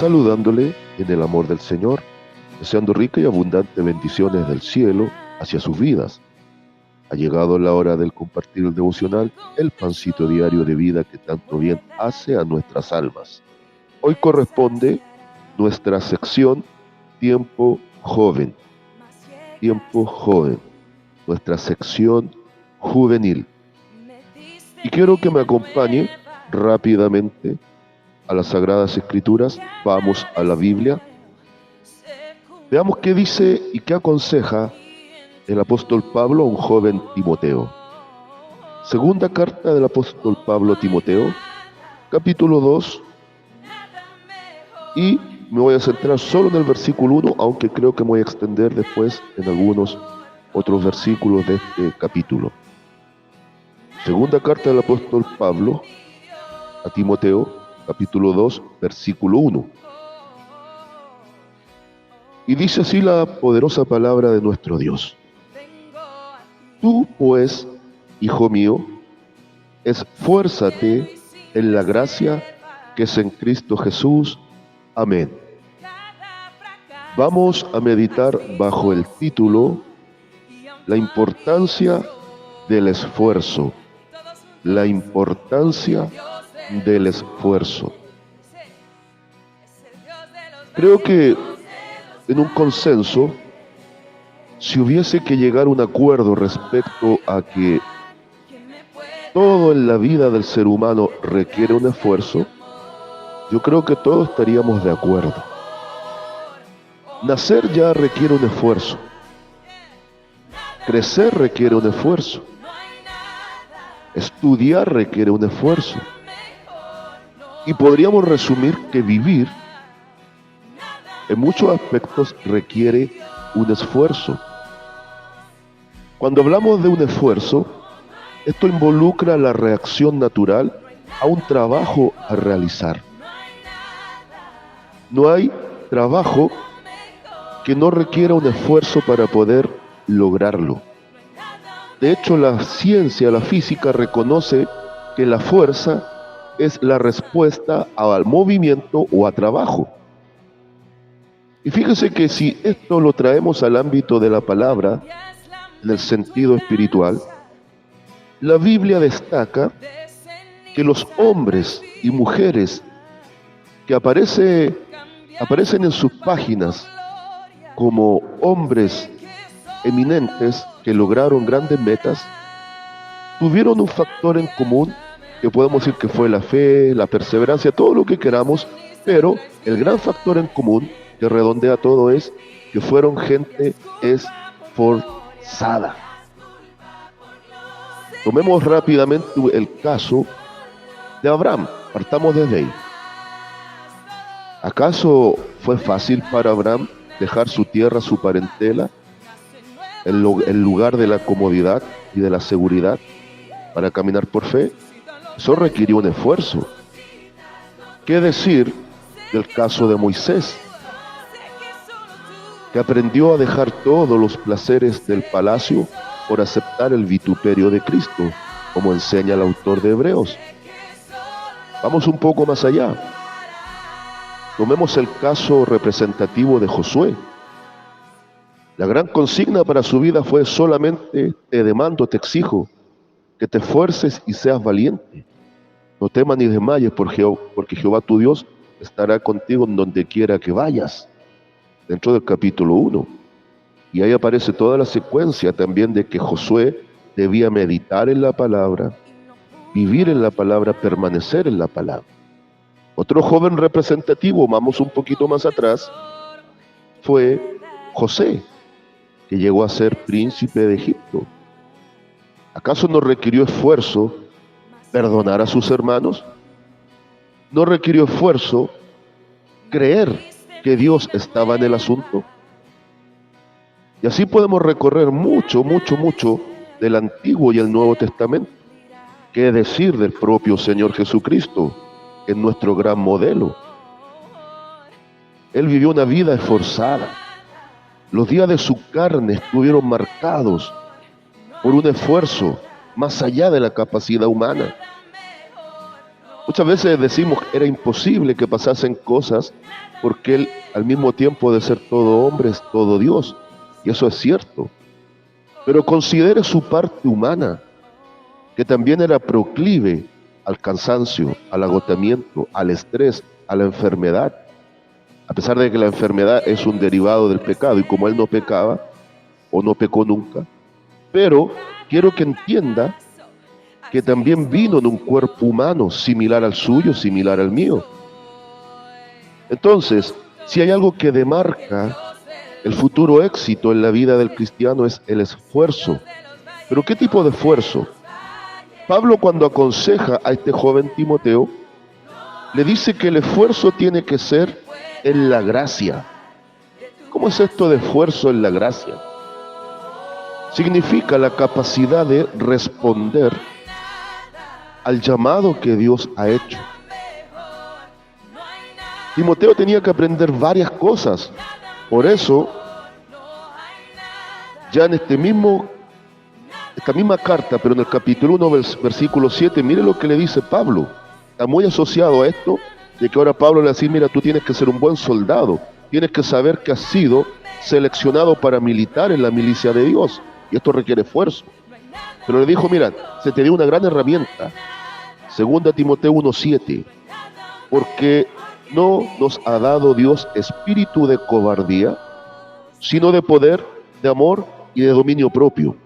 saludándole en el amor del Señor, deseando rica y abundante bendiciones del cielo hacia sus vidas. Ha llegado la hora del compartir el devocional, el pancito diario de vida que tanto bien hace a nuestras almas. Hoy corresponde nuestra sección Tiempo Joven. Tiempo Joven, nuestra sección juvenil. Y quiero que me acompañe rápidamente a las Sagradas Escrituras. Vamos a la Biblia. Veamos qué dice y qué aconseja el apóstol Pablo a un joven Timoteo. Segunda carta del apóstol Pablo a Timoteo, capítulo 2, y me voy a centrar solo en el versículo 1, aunque creo que me voy a extender después en algunos otros versículos de este capítulo. Segunda carta del apóstol Pablo a Timoteo, capítulo 2, versículo 1. Y dice así la poderosa palabra de nuestro Dios. Tú, pues, hijo mío, esfuérzate en la gracia que es en Cristo Jesús. Amén. Vamos a meditar bajo el título La importancia del esfuerzo. La importancia del esfuerzo. Creo que en un consenso, si hubiese que llegar a un acuerdo respecto a que todo en la vida del ser humano requiere un esfuerzo, yo creo que todos estaríamos de acuerdo. Nacer ya requiere un esfuerzo. Crecer requiere un esfuerzo. Estudiar requiere un esfuerzo. Y podríamos resumir que vivir en muchos aspectos requiere un esfuerzo. Cuando hablamos de un esfuerzo, esto involucra la reacción natural a un trabajo a realizar. No hay trabajo que no requiera un esfuerzo para poder lograrlo. De hecho, la ciencia, la física, reconoce que la fuerza es la respuesta al movimiento o a trabajo. Y fíjese que si esto lo traemos al ámbito de la palabra, en el sentido espiritual, la Biblia destaca que los hombres y mujeres que aparecen en sus páginas como hombres eminentes que lograron grandes metas, tuvieron un factor en común que podemos decir que fue la fe, la perseverancia, todo lo que queramos, pero el gran factor en común que redondea todo es que fueron gente esforzada. Tomemos rápidamente el caso de Abraham. Partamos desde ahí. ¿Acaso fue fácil para Abraham dejar su tierra, su parentela, el lugar de la comodidad y de la seguridad para caminar por fe? Eso requirió un esfuerzo. ¿Qué decir del caso de Moisés, que aprendió a dejar todos los placeres del palacio por aceptar el vituperio de Cristo, como enseña el autor de Hebreos? Vamos un poco más allá. Tomemos el caso representativo de Josué. La gran consigna para su vida fue solamente: te demando, te exijo, que te esfuerces y seas valiente. No temas ni desmayes, porque Jehová tu Dios estará contigo en donde quiera que vayas. Dentro del capítulo 1. Y ahí aparece toda la secuencia también de que Josué debía meditar en la palabra, vivir en la palabra, permanecer en la palabra. Otro joven representativo, vamos un poquito más atrás, fue José, que llegó a ser príncipe de Egipto. ¿Acaso no requirió esfuerzo perdonar a sus hermanos? ¿No requirió esfuerzo creer que Dios estaba en el asunto? Y así podemos recorrer mucho del Antiguo y el Nuevo Testamento. ¿Qué decir del propio Señor Jesucristo, que es nuestro gran modelo? Él vivió una vida esforzada. Los días de su carne estuvieron marcados por un esfuerzo más allá de la capacidad humana. Muchas veces decimos que era imposible que pasasen cosas porque Él al mismo tiempo de ser todo hombre es todo Dios, y eso es cierto. Pero considere su parte humana, que también era proclive al cansancio, al agotamiento, al estrés, a la enfermedad, a pesar de que la enfermedad es un derivado del pecado, y como Él no pecaba, o no pecó nunca, pero quiero que entienda que también vino en un cuerpo humano similar al suyo, similar al mío. Entonces, si hay algo que demarca el futuro éxito en la vida del cristiano es el esfuerzo. ¿Pero qué tipo de esfuerzo? Pablo, cuando aconseja a este joven Timoteo, le dice que el esfuerzo tiene que ser en la gracia. ¿Cómo es esto de esfuerzo en la gracia? Significa la capacidad de responder al llamado que Dios ha hecho. Timoteo tenía que aprender varias cosas. Por eso, ya en esta misma carta, pero en el capítulo 1, versículo 7, mire lo que le dice Pablo. Está muy asociado a esto, de que ahora Pablo le dice, mira, tú tienes que ser un buen soldado, tienes que saber que has sido seleccionado para militar en la milicia de Dios, y esto requiere esfuerzo. Pero le dijo, mira, se te dio una gran herramienta, 2 Timoteo 1:7, porque no nos ha dado Dios espíritu de cobardía, sino de poder, de amor y de dominio propio.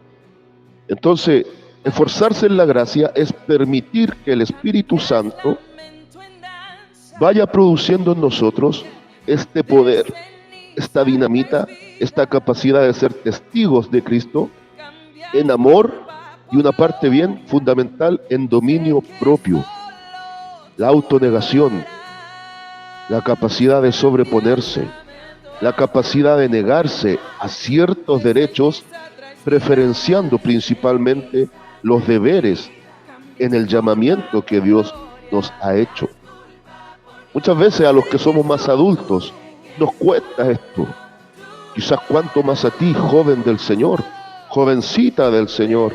Entonces, esforzarse en la gracia es permitir que el Espíritu Santo vaya produciendo en nosotros este poder, esta dinamita, esta capacidad de ser testigos de Cristo en amor y una parte bien fundamental en dominio propio, la autonegación, la capacidad de sobreponerse, la capacidad de negarse a ciertos derechos, preferenciando principalmente los deberes en el llamamiento que Dios nos ha hecho. Muchas veces a los que somos más adultos nos cuesta esto. Quizás cuanto más a ti, joven del Señor, jovencita del Señor,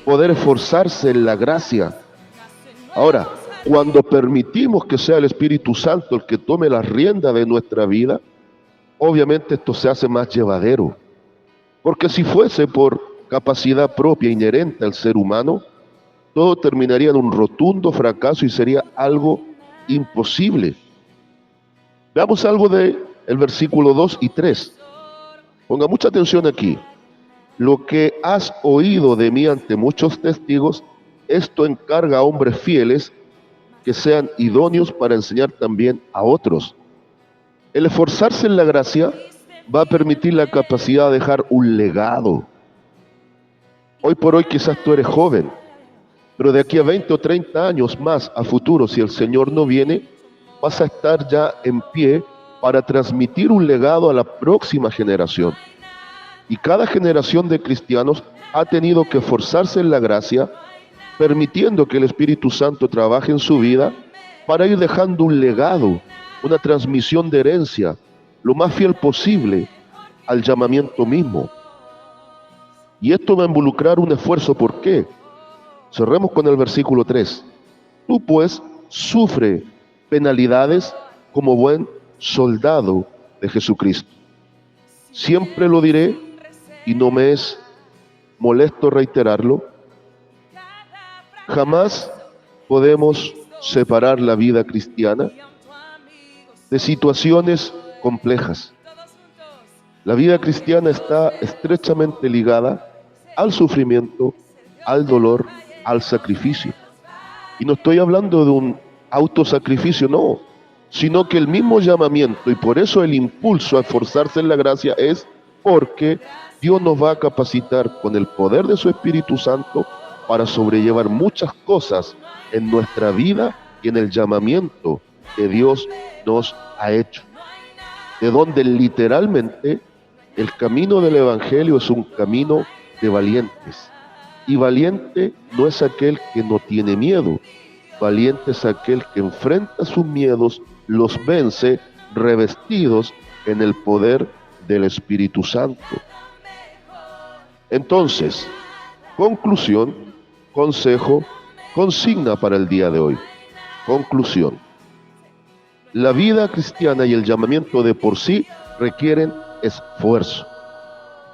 poder esforzarse en la gracia. Ahora, cuando permitimos que sea el Espíritu Santo el que tome la rienda de nuestra vida, obviamente esto se hace más llevadero. Porque si fuese por capacidad propia inherente al ser humano, todo terminaría en un rotundo fracaso y sería algo imposible. Veamos algo del versículo 2 y 3. Ponga mucha atención aquí. Lo que has oído de mí ante muchos testigos, esto encarga a hombres fieles que sean idóneos para enseñar también a otros. El esforzarse en la gracia va a permitir la capacidad de dejar un legado. Hoy por hoy quizás tú eres joven, pero de aquí a 20 o 30 años más a futuro, si el Señor no viene, vas a estar ya en pie para transmitir un legado a la próxima generación. Y cada generación de cristianos ha tenido que esforzarse en la gracia, permitiendo que el Espíritu Santo trabaje en su vida para ir dejando un legado, una transmisión de herencia, lo más fiel posible al llamamiento mismo. Y esto va a involucrar un esfuerzo. ¿Por qué? Cerremos con el versículo 3. Tú pues sufre penalidades como buen soldado de Jesucristo. Siempre lo diré y no me es molesto reiterarlo. Jamás podemos separar la vida cristiana de situaciones complejas. La vida cristiana está estrechamente ligada al sufrimiento, al dolor, al sacrificio. Y no estoy hablando de un autosacrificio, no, sino que el mismo llamamiento, y por eso el impulso a esforzarse en la gracia es porque Dios nos va a capacitar con el poder de su Espíritu Santo para sobrellevar muchas cosas en nuestra vida y en el llamamiento que Dios nos ha hecho. De donde literalmente el camino del Evangelio es un camino de valientes. Y valiente no es aquel que no tiene miedo. Valiente es aquel que enfrenta sus miedos, los vence, revestidos en el poder del Espíritu Santo. Entonces, conclusión, consejo, consigna para el día de hoy. Conclusión. La vida cristiana y el llamamiento de por sí requieren esfuerzo.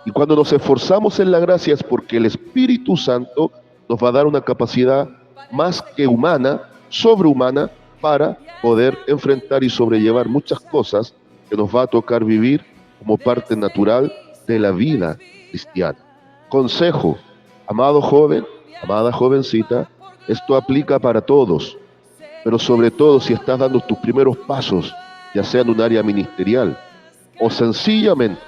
Y cuando nos esforzamos en la gracia es porque el Espíritu Santo nos va a dar una capacidad más que humana, sobrehumana, para poder enfrentar y sobrellevar muchas cosas que nos va a tocar vivir como parte natural de la vida cristiana. Consejo, amado joven, amada jovencita, esto aplica para todos, pero sobre todo si estás dando tus primeros pasos, ya sea en un área ministerial o sencillamente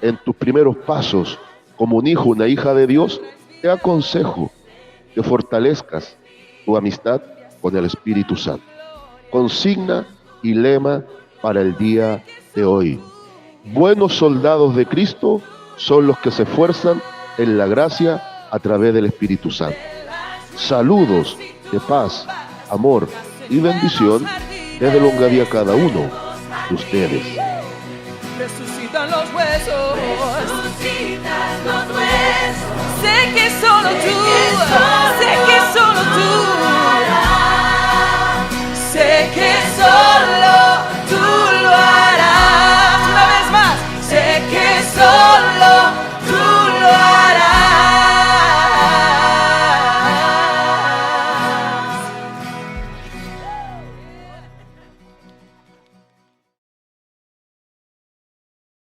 en tus primeros pasos como un hijo, una hija de Dios, te aconsejo que fortalezcas tu amistad con el Espíritu Santo. Consigna y lema para el día de hoy. Buenos soldados de Cristo son los que se esfuerzan en la gracia a través del Espíritu Santo. Saludos de paz, amor y bendición desde Longaví a cada uno de ustedes. Resucitan los huesos. Resucitan los huesos. Sé que solo tú, sé que solo tú.